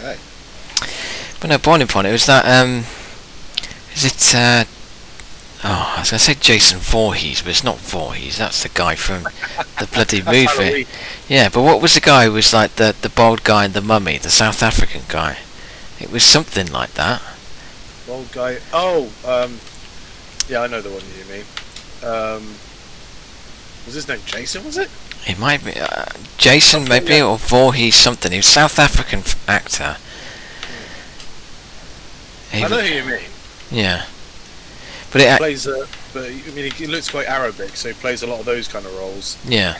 Okay. But no, Boiling Point. It was that. Is it? I was going to say Jason Voorhees, but it's not Voorhees. That's the guy from the bloody movie. Halloween. Yeah, but what was the guy who was like the bald guy in The Mummy, the South African guy? It was something like that. Old guy. Oh, yeah, I know the one you mean. Was his name Jason? Was it? It might be Jason, maybe, or Voorhees something. He was a South African actor. I know who you mean. Yeah, but it Plays, but I mean, he looks quite Arabic, so he plays a lot of those kind of roles. yeah.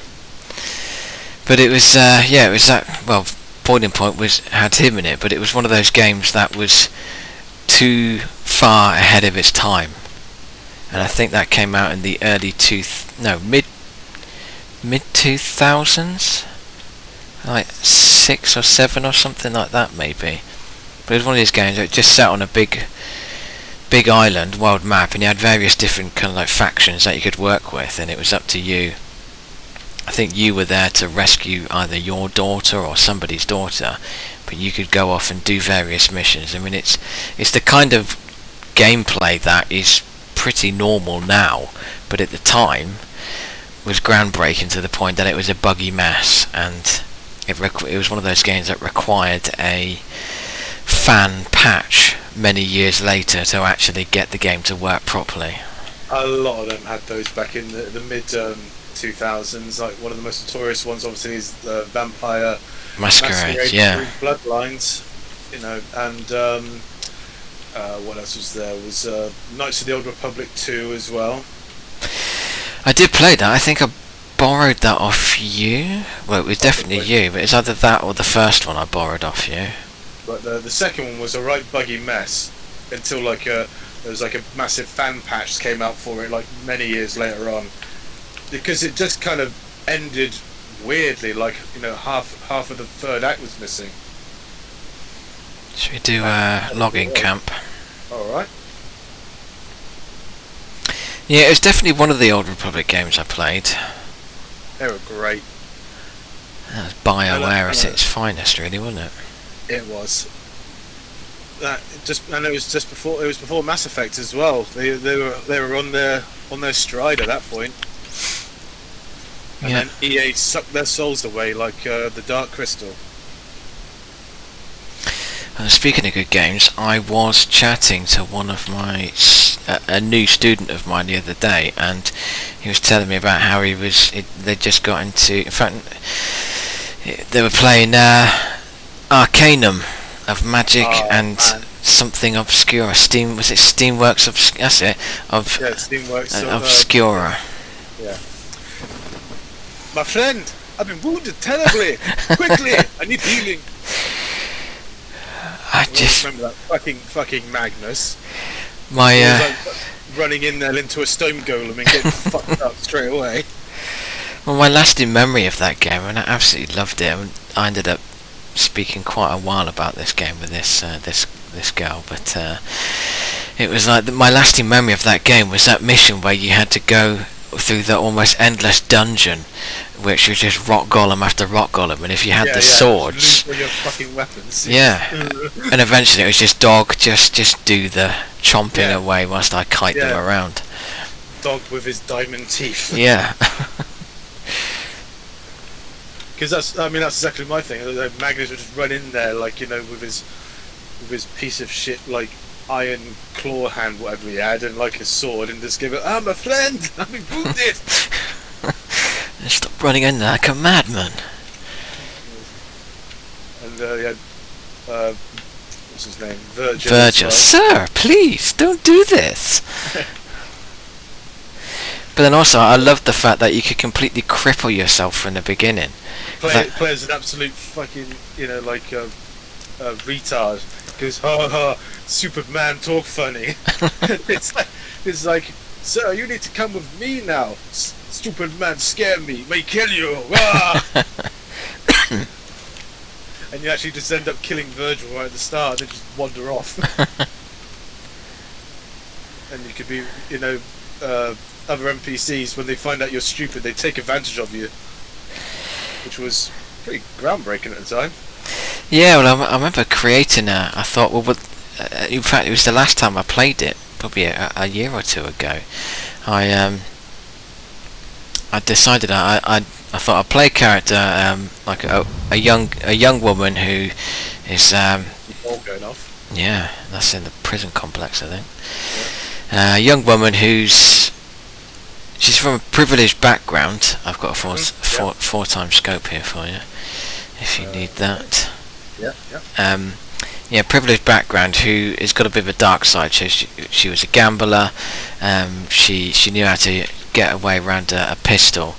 But it was it was that. Well, Boiling Point had him in it, but it was one of those games that was too far ahead of its time, and I think that came out in the early mid 2000s, like 6 or 7 or something like that maybe. But it was one of these games that just sat on a big island, world map, and you had various different kind of like factions that you could work with, and it was up to you. I think you were there to rescue either your daughter or somebody's daughter, but you could go off and do various missions. I mean, it's the kind of gameplay that is pretty normal now, but at the time was groundbreaking to the point that it was a buggy mess, and it was one of those games that required a fan patch many years later to actually get the game to work properly. A lot of them had those back in the mid 2000s. Like one of the most notorious ones, obviously, is the Vampire Masquerade, yeah. Bloodlines, you know, and what else was there? Was Knights of the Old Republic 2 as well. I did play that. I think I borrowed that off you. Well, it was definitely you, but it's either that or the first one I borrowed off you. But the second one was a right buggy mess until like there was like a massive fan patch came out for it like many years later on, because it just kind of ended weirdly, like, you know, half of the third act was missing. Should we do logging camp? Alright. Yeah, it was definitely one of the Old Republic games I played. They were great. That was BioWare at its finest, really, wasn't it? It was. And it was just before. It was before Mass Effect as well. They were on their stride at that point. And yeah. then EA sucked their souls away like the Dark Crystal. Speaking of good games, I was chatting to one of my a new student of mine the other day, and he was telling me about how they just got into. In fact, they were playing Arcanum of Magic and something Obscura. Was it Steamworks? That's it. Steamworks Obscura. Yeah. My friend, I've been wounded terribly. Quickly, I need healing. I just remember that fucking Magnus. My like running in there into a stone golem and getting fucked up straight away. Well, my lasting memory of that game, and I absolutely loved it. And I ended up speaking quite a while about this game with this girl, but it was like my lasting memory of that game was that mission where you had to go through the almost endless dungeon, which was just rock golem after rock golem, and if you had the swords, your fucking weapons. Yeah, and eventually it was just dog, just do the chomping away whilst I kite them around. Dog with his diamond teeth. Yeah. Because that's exactly my thing. Magnus would just run in there, like, you know, with his piece of shit, like, iron claw hand, whatever he had, and like a sword, and just give it, "I'm a friend, I'm wounded." Stop running in there like a madman. And he had, what's his name? Virgil. Virgil, sir, please don't do this. But then also, I loved the fact that you could completely cripple yourself from the beginning. Play as an absolute fucking, you know, like retard. Goes, ha ha, Superman talk funny. it's like, sir, you need to come with me now. Stupid man, scare me, may kill you. And you actually just end up killing Virgil right at the start and just wander off. And you could be, you know, other NPCs, when they find out you're stupid, they take advantage of you, which was pretty groundbreaking at the time. Yeah, well, I remember creating a. I thought, well, in fact, it was the last time I played it, probably a year or two ago. I I decided I thought I'd play a character like a young woman who is All going off. yeah, that's in the prison complex, I think. A young woman she's from a privileged background. I've got a four times scope here for you, if you need that. Yeah, yeah. Yeah, privileged background who has got a bit of a dark side. So she was a gambler. She knew how to get away around a pistol.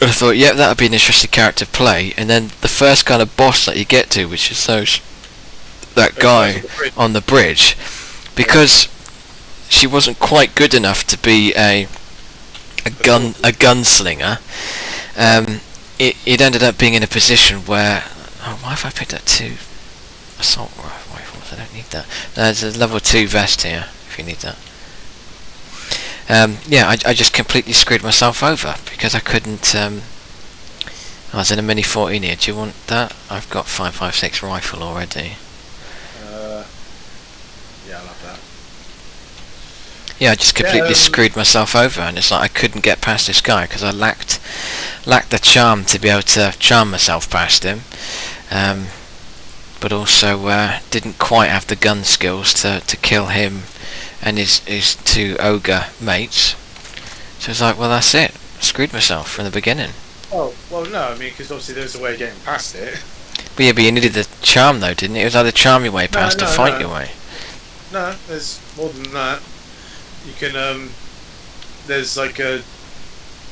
And I thought, yeah, that would be an interesting character to play. And then the first kind of boss that you get to, which is that guy on the bridge, because she wasn't quite good enough to be a gunslinger. It ended up being in a position where, why have I picked up 2 assault rifles? I don't need that. There's a level 2 vest here if you need that. Yeah, I just completely screwed myself over because I couldn't. I was in a mini 14 here. Do you want that? I've got 5.56 rifle already. Yeah, I love that. Yeah, I just completely screwed myself over, and it's like I couldn't get past this guy because I lacked the charm to be able to charm myself past him, but also didn't quite have the gun skills to kill him and his 2 ogre mates. So it's like, well, that's it. I screwed myself from the beginning. Oh, well, no, I mean, because obviously there's a way of getting past it. But yeah, but you needed the charm though, didn't it? It was either charm your way past or fight your way. No, there's more than that. You can, there's like a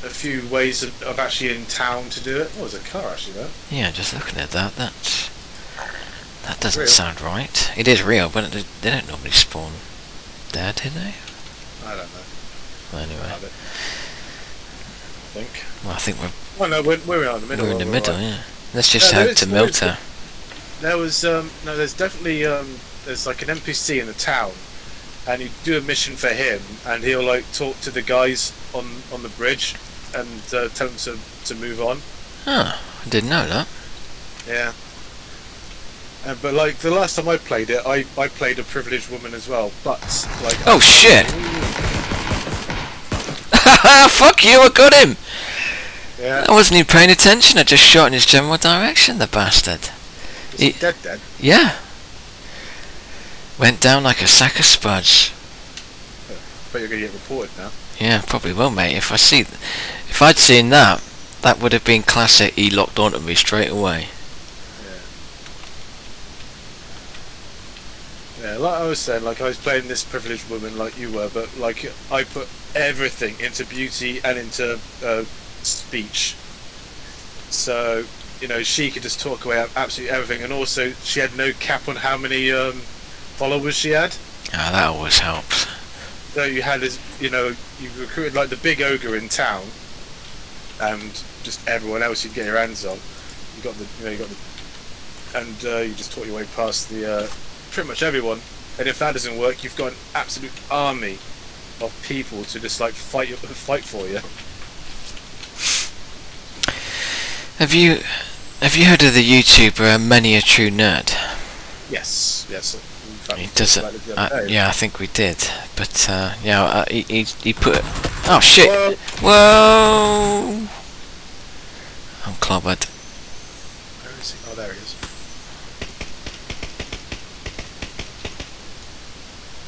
few ways of actually in town to do it. Oh, there's a car actually there. Yeah, just looking at that, that doesn't sound right. It is real, but they don't normally spawn there, do they? I don't know. Well, anyway. I think. Well, I think we're we're in the middle. We're in the middle, right. Yeah. Let's just head to Milta. There was no, there's definitely there's like an NPC in the town, and you do a mission for him, and he'll like talk to the guys on the bridge, and tell them to move on. Huh, I didn't know that. Yeah. But like the last time I played it, I played a privileged woman as well. But like, oh shit! Fuck you! I got him. Yeah. I wasn't even paying attention. I just shot in his general direction. The bastard. Is he dead? Yeah. Went down like a sack of spuds. But you're gonna get reported now. Yeah, probably will, mate. If I'd seen that, that would have been classic. He locked onto me straight away. Yeah, like I was saying, like I was playing this privileged woman like you were, but like I put everything into beauty and into speech. So, you know, she could just talk away absolutely everything, and also she had no cap on how many followers she had. Ah, that always helps. So you had this, you know, you recruited like the big ogre in town, and just everyone else you'd get your hands on. You got the, and you just taught your way past the. Pretty much everyone, and if that doesn't work, you've got an absolute army of people to just like fight for you. Have you heard of the YouTuber Many a True Nerd? Yes. In fact, He does it. Yeah, I think we did. But yeah, he put. Oh shit! Whoa! I'm clobbered. Where is he? Oh, there he is.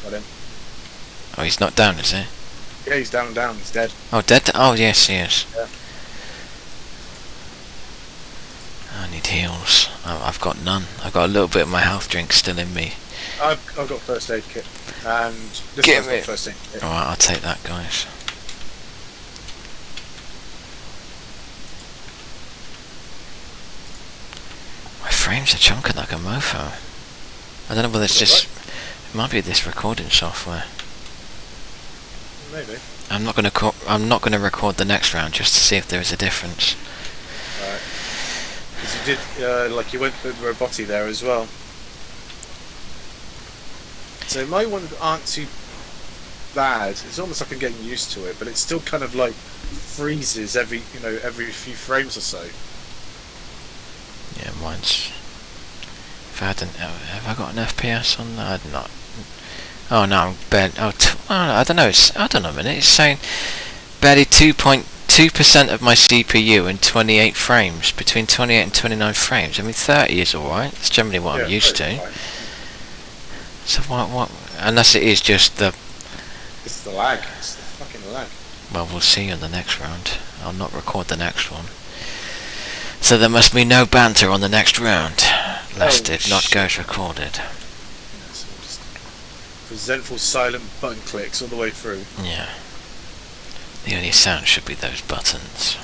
Got him. Oh, he's not down, is he? Yeah, he's down. He's dead. Oh, dead? Oh, yes, he is. Yeah. I need heals. I've got none. I've got a little bit of my health drink still in me. I've got first aid kit, and this Give one's me got first aid kit. Alright, I'll take that, guys. My frames are chunking like a mofo. I don't know whether it's just... It might be this recording software. Maybe. I'm not gonna record the next round just to see if there is a difference. Right. Because you did, like you went with Robotti there as well. So my ones aren't too bad. It's almost like I'm getting used to it, but it's still kind of like freezes every few frames or so. Yeah, mine's If I hadn't, have I got an FPS on that? I'd not. Oh no, I'm barely. I don't know. I don't know a minute. It's saying barely 2.2% of my CPU and 28 frames, between 28 and 29 frames. I mean, 30 is all right. That's generally what I'm used to. Fine. So what? Unless it is just the. It's the lag. It's the fucking lag. Well, we'll see on the next round. I'll not record the next one. So there must be no banter on the next round, lest it not goes recorded. Yeah, so just resentful silent button clicks all the way through. Yeah. The only sound should be those buttons.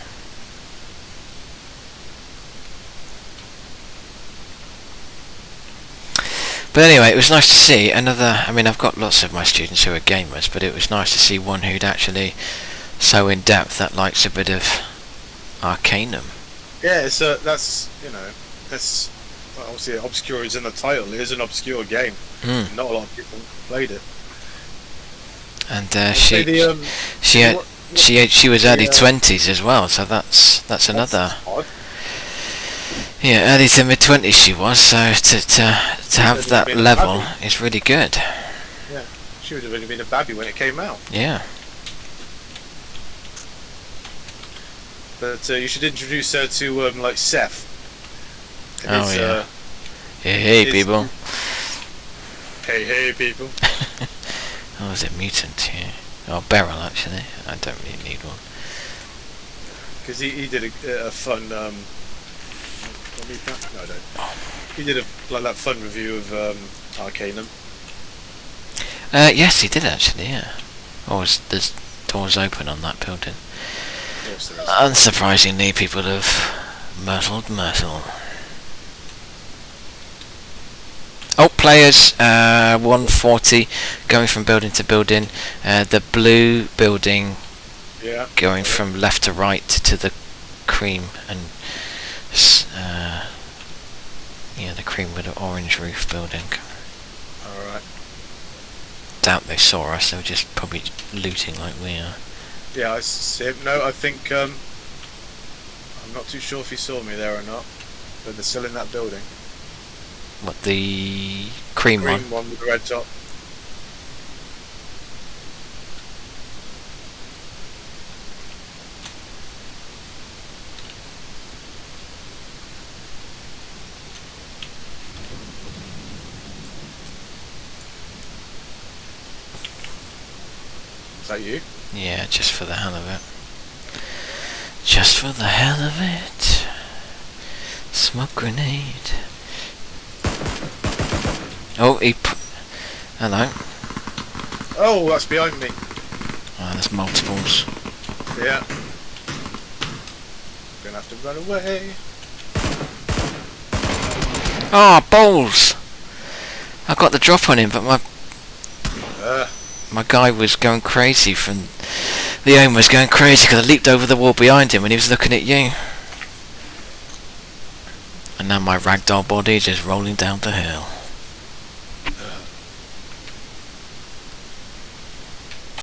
But anyway, it was nice to see another. I mean, I've got lots of my students who are gamers, but it was nice to see one who'd actually so in depth that likes a bit of Arcanum. Yeah, so that's that's well, obviously Obscura is in the title. It is an obscure game. Not a lot of people played it. And she was early 20s as well, so that's another. Odd. Yeah, early to mid 20s she was. So to have that level is really good. Yeah, she would have only been a babby when it came out. Yeah. But you should introduce her to like Seth. Oh yeah. Hey people. Hey people. Oh, is it mutant here? Oh, Beryl actually. I don't really need one. Because he did a fun. No, I don't. He did that fun review of Arcanum. Yes, he did actually. Yeah. Oh, there's doors open on that building. Yes, there is. Unsurprisingly, people have myrtled Myrtle. Oh, players, 140 going from building to building. The blue building going from left to right to the cream, and the cream with an orange roof building. Alright. Doubt they saw us, they were just probably looting like we are. Yeah, I see him. No, I think I'm not too sure if he saw me there or not, but they're still in that building. What, the cream one? Green one with the red top. Is that you? Yeah, just for the hell of it. Just for the hell of it. Smoke grenade. Oh, hello. Oh, that's behind me. Oh, there's multiples. Yeah. Gonna have to run away. Oh, balls! I got the drop on him, but my guy was going crazy from... The aim was going crazy because I leaped over the wall behind him and he was looking at you. And now my ragdoll body is just rolling down the hill.